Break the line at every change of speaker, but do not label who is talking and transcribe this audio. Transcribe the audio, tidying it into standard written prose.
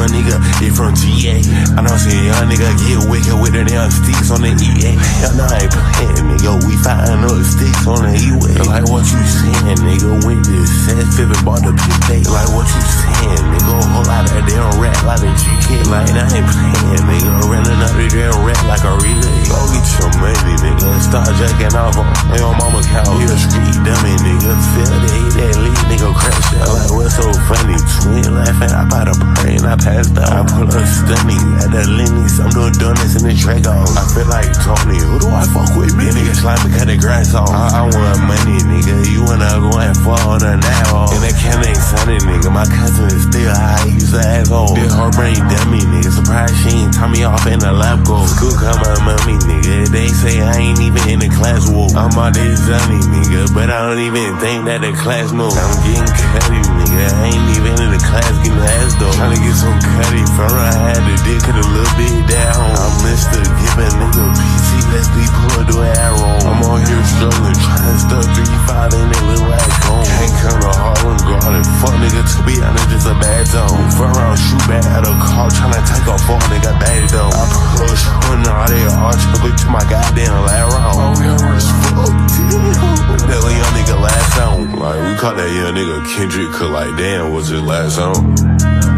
young nigga, they from GA. I know see a young nigga get wicked with the damn sticks on the EA. Hell no, I ain't playing, nigga. We firing up sticks on the E-way. Like what you saying, nigga? Went to Seth Fibbin, bought the P-Day. Like what you saying, nigga? A whole lot of damn rap like a GK. Like I ain't playing, nigga. Running up the damn rap like a relay. Go get your money, nigga. Start jacking off on your mama's couch. You a street dummy, nigga. Feel they hate that lead, nigga. Crash out. Like what's so funny? Twin laughing, I bought a brain, I passed out. I pull up stunning at the Lenny's. I'm doing donuts in the track off. I feel like Tony. Who do I fuck with, man? Nigga slime me, cut the grass off. I want money, nigga. You wanna go and fall on a now. And that can ain't sunny, nigga. My cousin is still high. He's an asshole. This her brain dummy, nigga. Surprised she ain't turn me off in the lab go. School come my mommy, nigga. They say I ain't even in the class whoa. I'm all this Johnny, nigga. But I don't even think that the class knows. I'm getting cutty, nigga. I ain't even in the class getting ass though. Tryna get some cutty from her. I had the dick cut a little bit down. I'm Mr. Giving nigga PTSD pull do arrow. I'm on here struggling, trying to stuff 3-5 in that little ass home. Can't come to Harlem Garden. Fuck nigga, to be honest, just a bad zone. Front round, shoot back at a car, tryna take off for nigga bad though. I push, putting all that arch, look to my goddamn last round. Oh, yeah, it's fuck, damn. That little young nigga last song. Like, we caught that young nigga Kendrick, cause like, damn, was his last song.